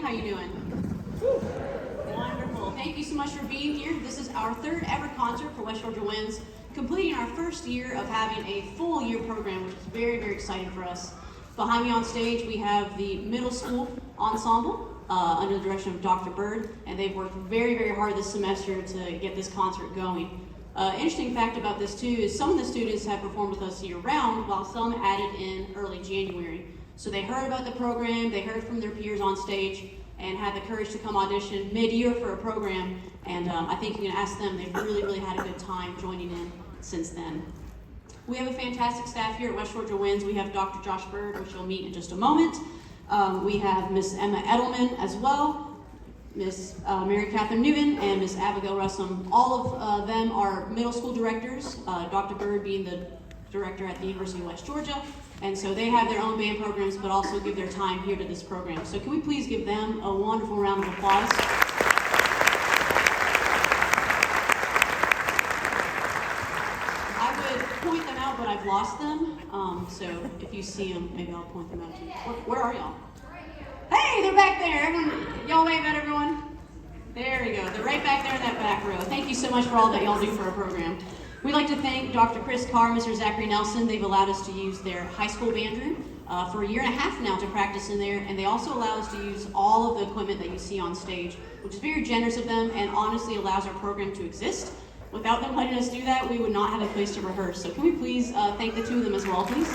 How you doing? Wonderful. Thank you so much for being here. This is our third ever concert for West Georgia Wins, completing our first year of having a full year program, which is very, very exciting for us. Behind me on stage, we have the middle school ensemble under the direction of Dr. Bird, and they've worked very, very hard this semester to get this concert going. Interesting fact about this too is some of the students have performed with us year round, while some added in early January. So they heard about the program, they heard from their peers on stage, and had the courage to come audition mid-year for a program. And I think you can ask them, they've really, really had a good time joining in since then. We have a fantastic staff here at West Georgia Wins. We have Dr. Josh Bird, which you'll meet in just a moment. We have Miss Emma Edelman as well, Miss Mary Catherine Newton, and Miss Abigail Russum. All of them are middle school directors, Dr. Bird being the director at the University of West Georgia. And so they have their own band programs, but also give their time here to this program. So can we please give them a wonderful round of applause? I would point them out, but I've lost them. So if you see them, maybe I'll point them out to you. Where are y'all? Hey, they're back there. Everyone, y'all wave at everyone. There we go. They're right back there in that back row. Thank you so much for all that y'all do for our program. We'd like to thank Dr. Chris Carr, Mr. Zachary Nelson. They've allowed us to use their high school band room for a year and a half now to practice in there, and they also allow us to use all of the equipment that you see on stage, which is very generous of them and honestly allows our program to exist. Without them letting us do that, we would not have a place to rehearse. So can we please thank the two of them as well, please?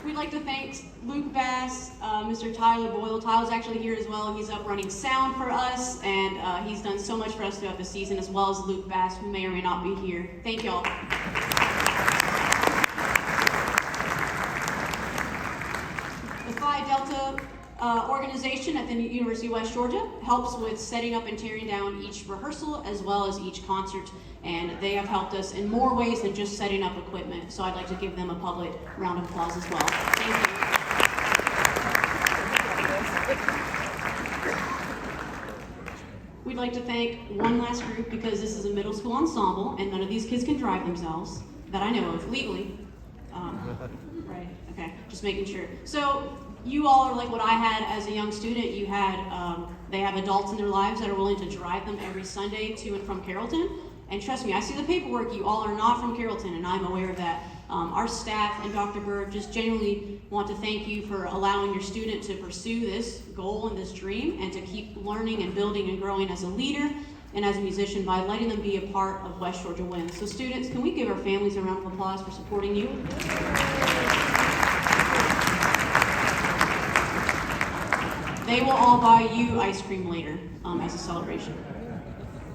We'd like to thank Luke Bass, Mr. Tyler Boyle. Tyler's actually here as well. He's up running sound for us, and he's done so much for us throughout the season, as well as Luke Bass, who may or may not be here. Thank y'all. The Phi Delta organization at the University of West Georgia helps with setting up and tearing down each rehearsal as well as each concert, and they have helped us in more ways than just setting up equipment. So I'd like to give them a public round of applause as well. Thank you. We'd like to thank one last group because this is a middle school ensemble and none of these kids can drive themselves that I know of legally. Right, okay, just making sure. So you all are like what I had as a young student. You had, they have adults in their lives that are willing to drive them every Sunday to and from Carrollton. And trust me, I see the paperwork. You all are not from Carrollton, and I'm aware of that. Our staff and Dr. Bird just genuinely want to thank you for allowing your student to pursue this goal and this dream and to keep learning and building and growing as a leader and as a musician by letting them be a part of West Georgia Wins. So students, can we give our families a round of applause for supporting you? They will all buy you ice cream later as a celebration.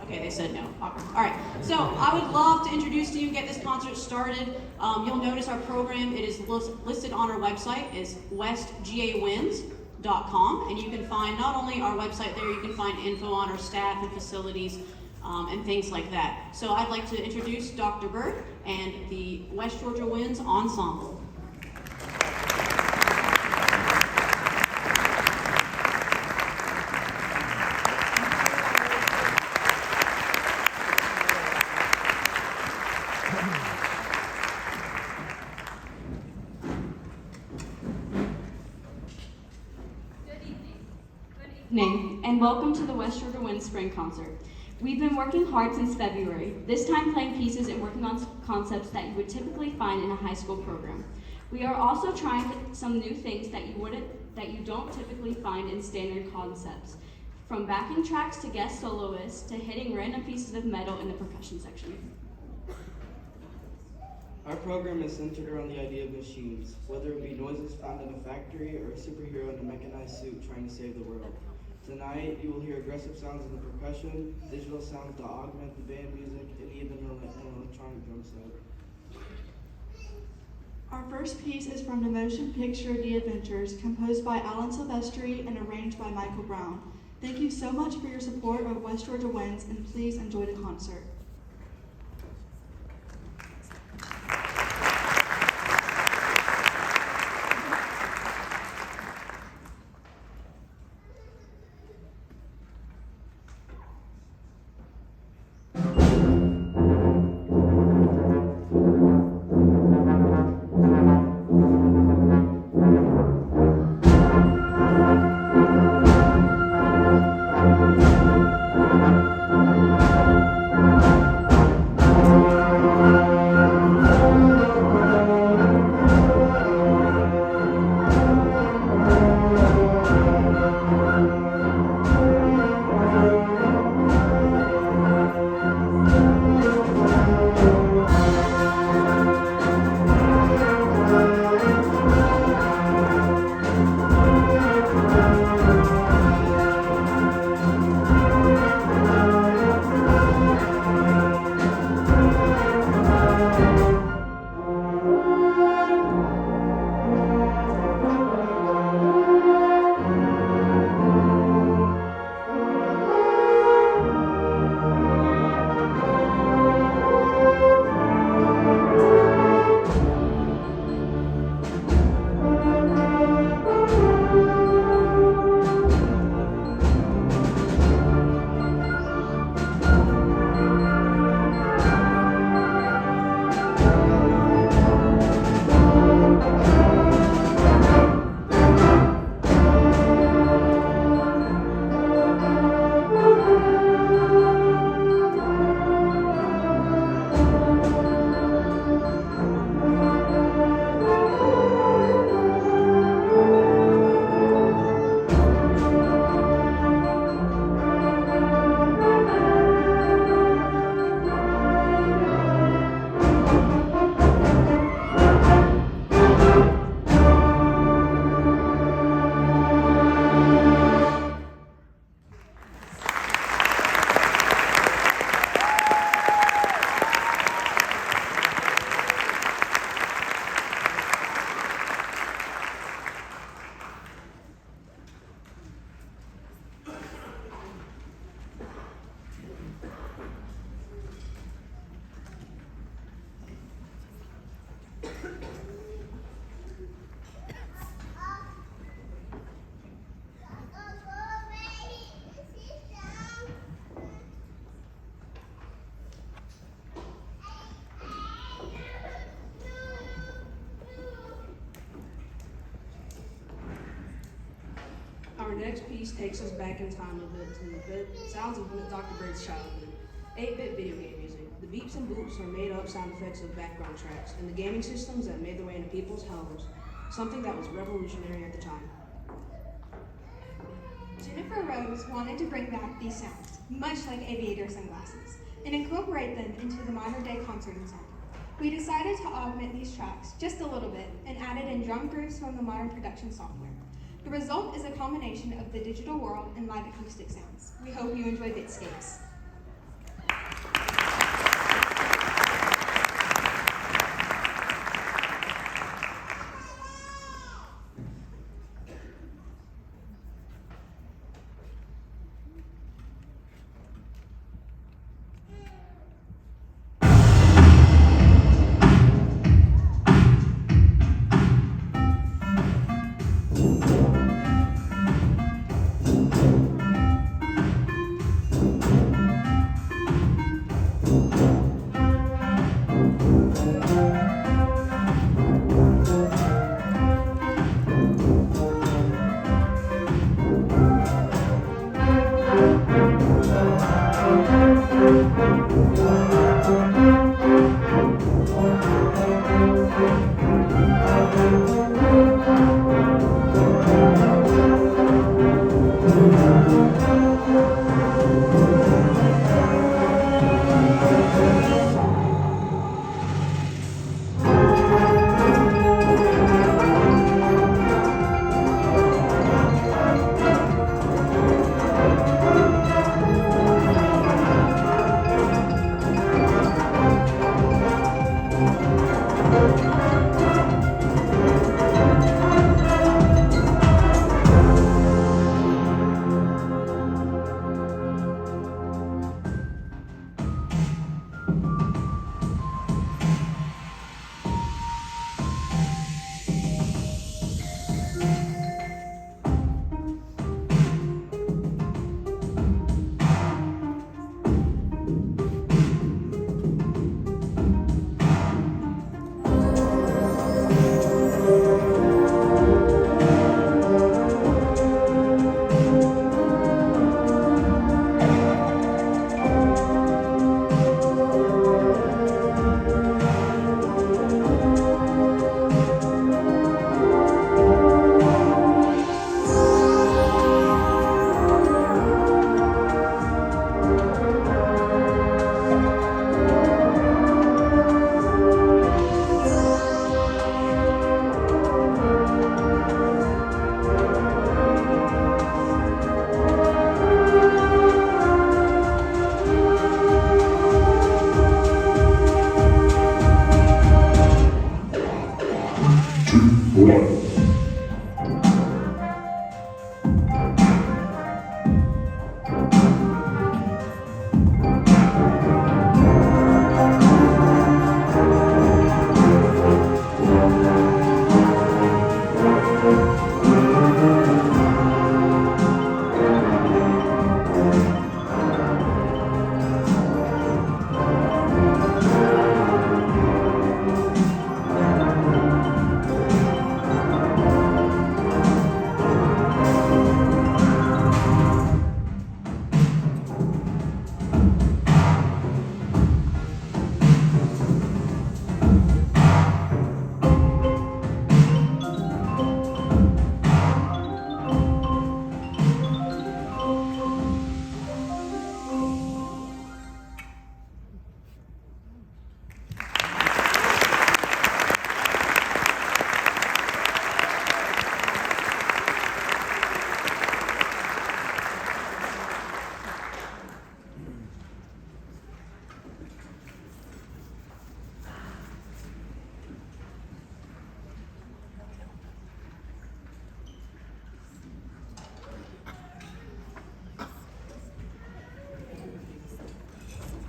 Okay, they said no. Awkward. All right, so I would love to introduce to you and get this concert started. You'll notice our program, it is listed on our website, is westgawins.com, and you can find not only our website there, you can find info on our staff and facilities and things like that. So I'd like to introduce Dr. Bird and the West Georgia Wins Ensemble. And welcome to the West Georgia Wins Spring Concert. We've been working hard since February, this time playing pieces and working on concepts that you would typically find in a high school program. We are also trying some new things that you don't typically find in standard concepts, from backing tracks to guest soloists to hitting random pieces of metal in the percussion section. Our program is centered around the idea of machines, whether it be noises found in a factory or a superhero in a mechanized suit trying to save the world. Tonight, you will hear aggressive sounds in the percussion, digital sounds to augment the band music, and even an electronic drum set. Our first piece is from the motion picture The Adventures, composed by Alan Silvestri and arranged by Michael Brown. Thank you so much for your support of West Georgia Wins, and please enjoy the concert. Our next piece takes us back in time a bit to the sounds of Dr. Bird's childhood. 8-bit video game music. The beeps and boops are made up sound effects of background tracks and the gaming systems that made their way into people's homes, something that was revolutionary at the time. Jennifer Rose wanted to bring back these sounds, much like aviator sunglasses, and incorporate them into the modern-day concert ensemble. We decided to augment these tracks just a little bit and added in drum grooves from the modern production software. The result is a combination of the digital world and live acoustic sounds. We hope you enjoy Bitscapes.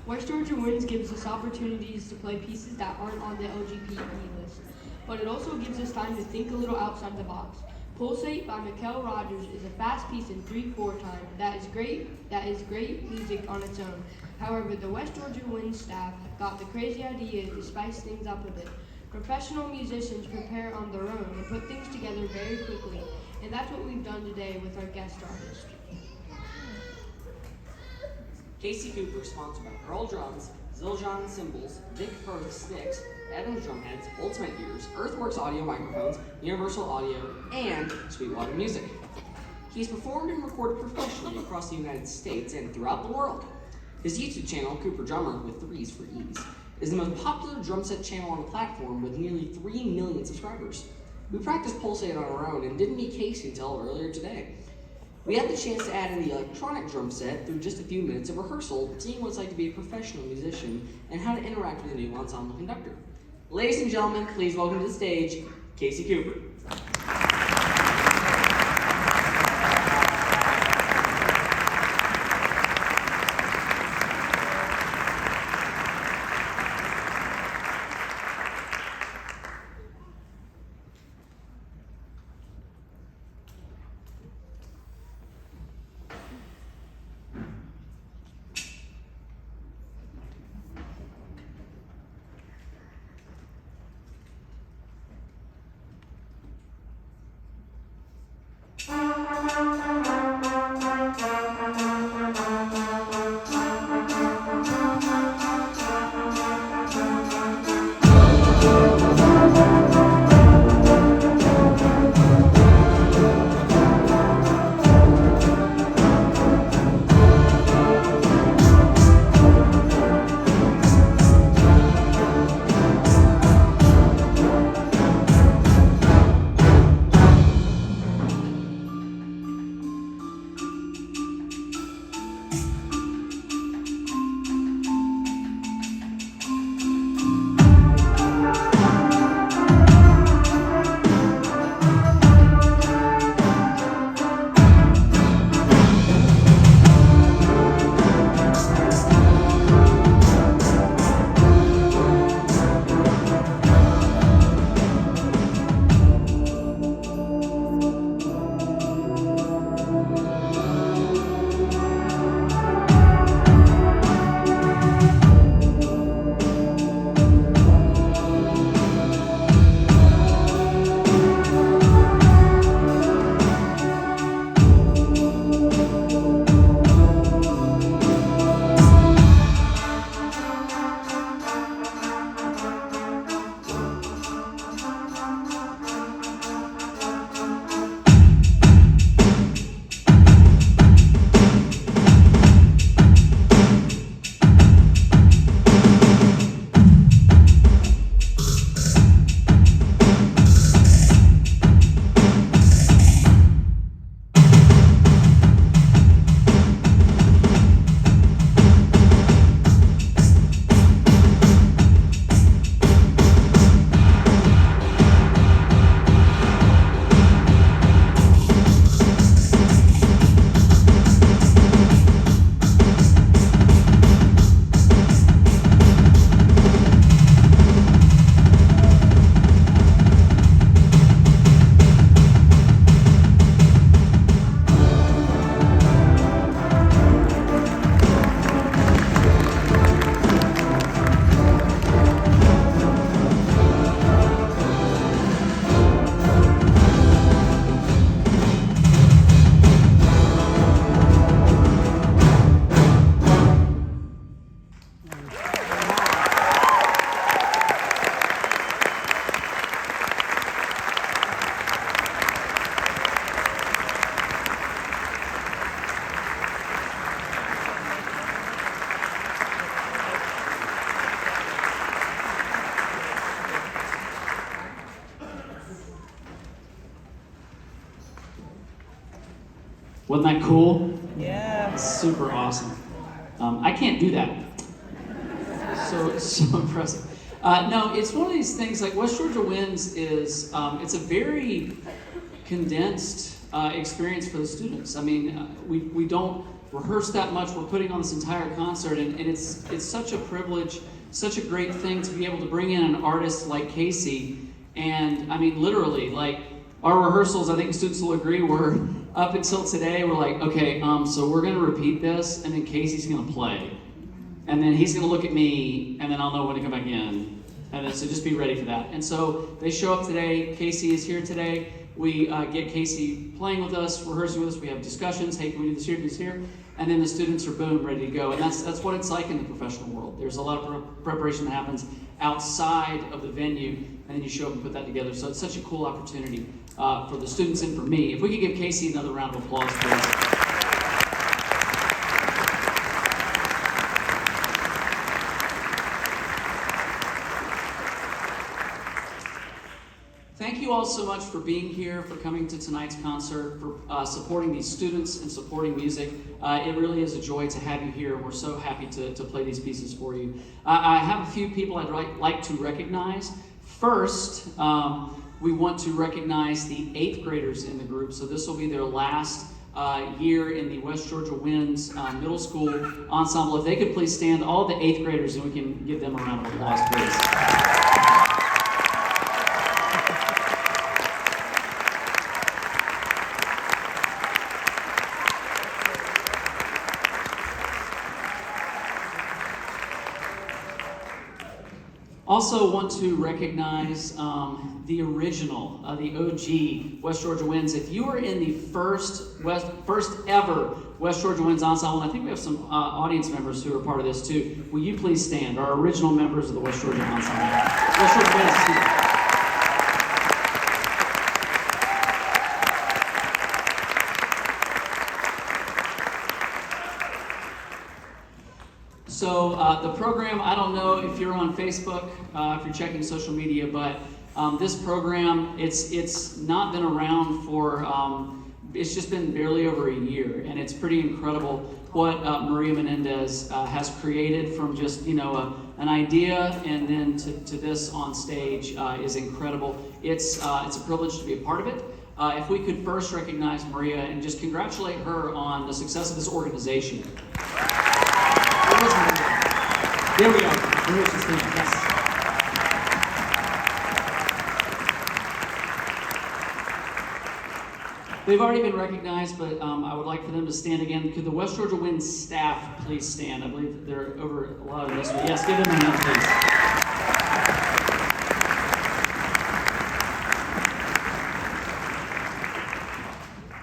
West Georgia Wins gives us opportunities to play pieces that aren't on the LGPE list, but it also gives us time to think a little outside the box. Pulsate by Mikael Rogers is a fast piece in 3/4 time. That is great music on its own. However, the West Georgia Wins staff got the crazy idea to spice things up a bit. Professional musicians prepare on their own and put things together very quickly, and that's what we've done today with our guest artist. Casey Cooper, sponsored by Earl Drums, Zildjian Cymbals, Vic Firth Sticks, Evans Drumheads, Ultimate Ears, Earthworks Audio Microphones, Universal Audio, and Sweetwater Music. He's performed and recorded professionally across the United States and throughout the world. His YouTube channel, Cooper Drummer with 3s for Ease, is the most popular drum set channel on the platform with nearly 3 million subscribers. We practiced Pulsate on our own and didn't meet Casey until earlier today. We had the chance to add in the electronic drum set through just a few minutes of rehearsal, seeing what it's like to be a professional musician and how to interact with a new ensemble conductor. Ladies and gentlemen, please welcome to the stage, Casey Cooper. Wasn't that cool? Yeah. Super awesome. I can't do that. So impressive. No, it's one of these things, like West Georgia Winds is, it's a very condensed experience for the students. I mean, we don't rehearse that much. We're putting on this entire concert, and it's such a privilege, such a great thing to be able to bring in an artist like Casey. And I mean, literally, like, our rehearsals, I think students will agree, were up until today, we're like, okay, so we're gonna repeat this, and then Casey's gonna play. And then he's gonna look at me, and then I'll know when to come back in. And so just be ready for that. And so they show up today. Casey is here today. We get Casey playing with us, rehearsing with us. We have discussions. Hey, can we do this here, do this here? And then the students are boom, ready to go. And that's what it's like in the professional world. There's a lot of preparation that happens outside of the venue, and then you show up and put that together. So it's such a cool opportunity for the students and for me. If we could give Casey another round of applause, please. Thank you all so much for being here, for coming to tonight's concert, for supporting these students and supporting music. It really is a joy to have you here. We're so happy to play these pieces for you. I have a few people I'd like to recognize. First, we want to recognize the 8th graders in the group. So this will be their last year in the West Georgia Winds Middle School Ensemble. If they could please stand, all the 8th graders, and we can give them a round of applause, please. Also want to recognize the original, the OG West Georgia Winds. If you were in the first ever West Georgia Winds Ensemble, and I think we have some audience members who are part of this too, will you please stand? Our original members of the West Georgia Ensemble. West Georgia Winds, excuse me. So the program, I don't know if you're on Facebook, if you're checking social media, but this program, it's not been around for, it's just been barely over a year, and it's pretty incredible what Maria Menendez has created from just, an idea and then to this on stage is incredible. It's a privilege to be a part of it. If we could first recognize Maria and just congratulate her on the success of this organization. There we go. Maria's just there. Yes. They've already been recognized, but I would like for them to stand again. Could the West Georgia Winds staff please stand? I believe that they're over a lot of this way. Yes, give them a hand, please.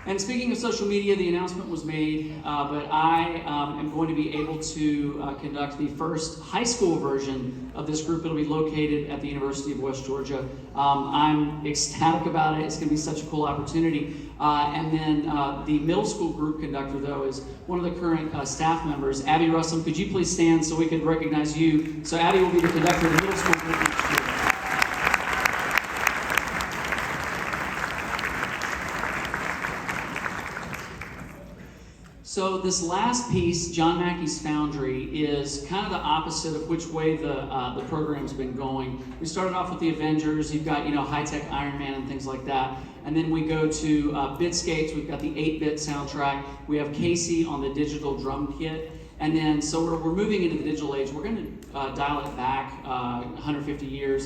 And speaking of social media, the announcement was made, but I am going to be able to conduct the first high school version of this group. It'll be located at the University of West Georgia. I'm ecstatic about it. It's going to be such a cool opportunity. And then the middle school group conductor, though, is one of the current staff members, Abby Russell. Could you please stand so we could recognize you? So Abby will be the conductor of the middle school group next year. So this last piece, John Mackey's Foundry, is kind of the opposite of which way the program's been going. We started off with the Avengers. You've got high-tech Iron Man and things like that, and then we go to Bitscapes. We've got the 8-bit soundtrack. We have Casey on the digital drum kit, and then so we're moving into the digital age. We're going to dial it back 150 years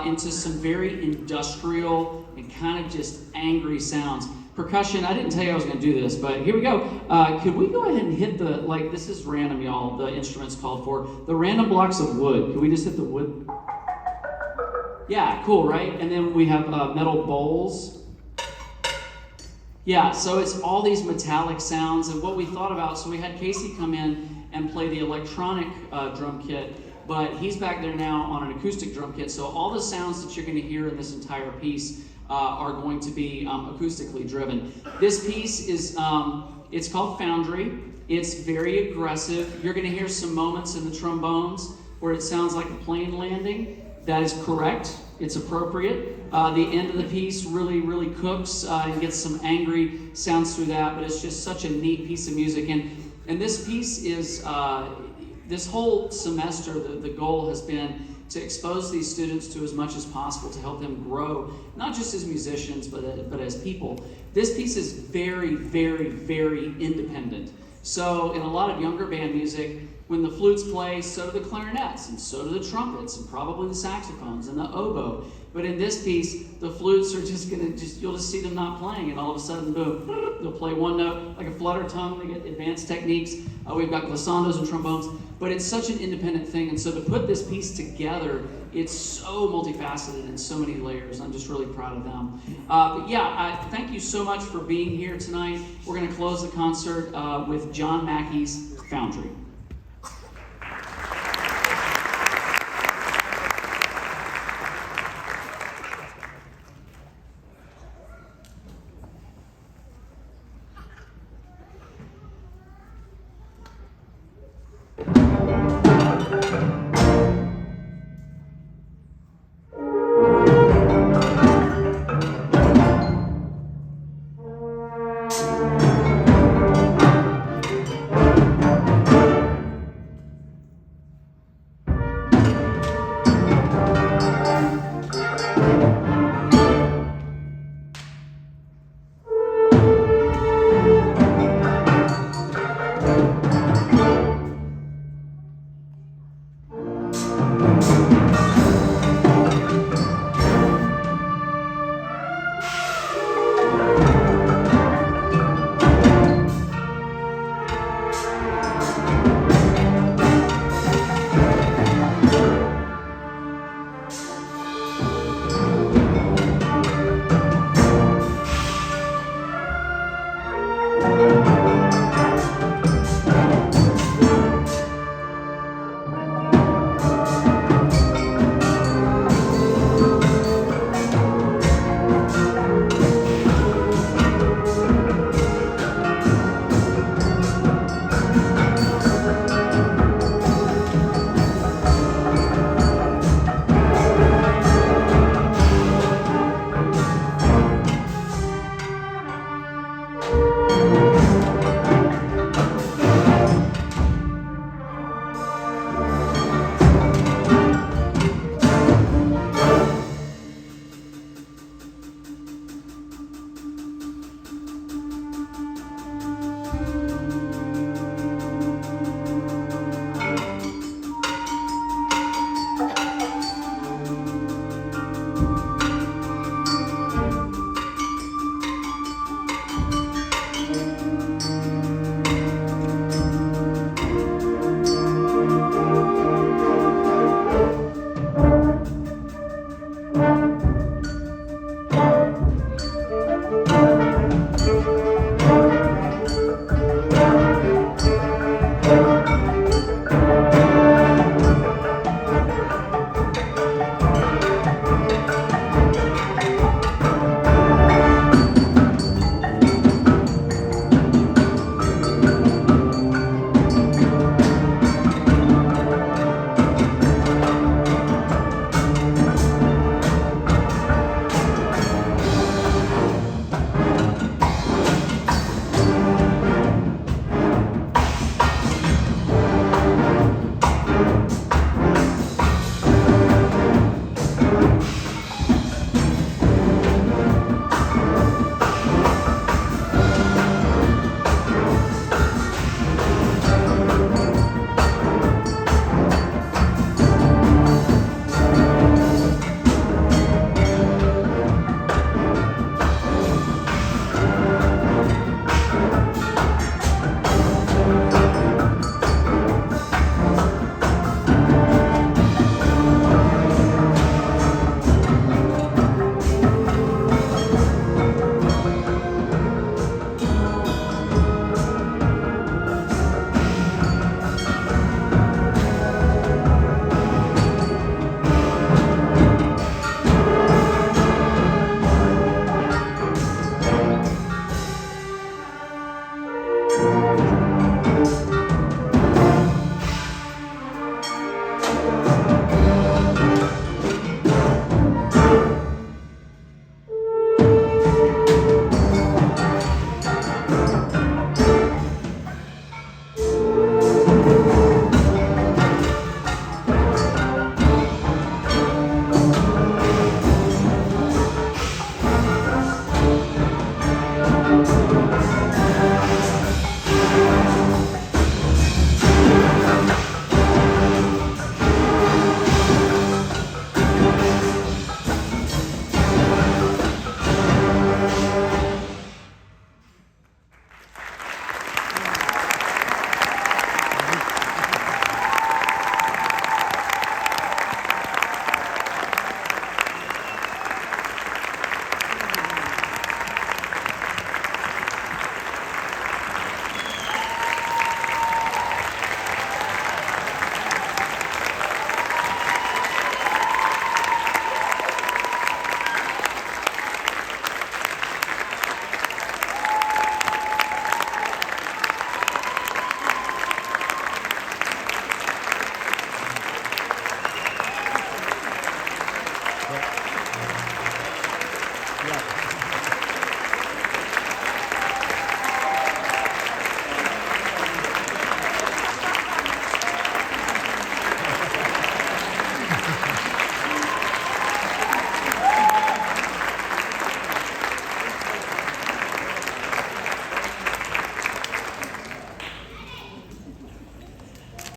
into some very industrial and kind of just angry sounds. Percussion, I didn't tell you I was going to do this, but here we go. Could we go ahead and hit this is random, y'all, the instruments called for. The random blocks of wood. Can we just hit the wood? Yeah, cool, right? And then we have metal bowls. Yeah, so it's all these metallic sounds. And what we thought about, so we had Casey come in and play the electronic drum kit, but he's back there now on an acoustic drum kit. So all the sounds that you're going to hear in this entire piece are going to be acoustically driven. This piece is, it's called Foundry. It's very aggressive. You're going to hear some moments in the trombones where it sounds like a plane landing. That is correct. It's appropriate. The end of the piece really, really cooks and gets some angry sounds through that, but it's just such a neat piece of music. And this piece is, this whole semester, the goal has been to expose these students to as much as possible to help them grow, not just as musicians, but as people. This piece is very, very, very independent. So in a lot of younger band music, when the flutes play, so do the clarinets, and so do the trumpets, and probably the saxophones, and the oboe. But in this piece, the flutes are you'll just see them not playing, and all of a sudden, boom, they'll play one note, like a flutter tongue. They get advanced techniques. We've got glissandos and trombones, but it's such an independent thing. And so to put this piece together it's so multifaceted and so many layers. I'm just really proud of them. But yeah, thank you so much for being here tonight. We're going to close the concert with John Mackey's Foundry.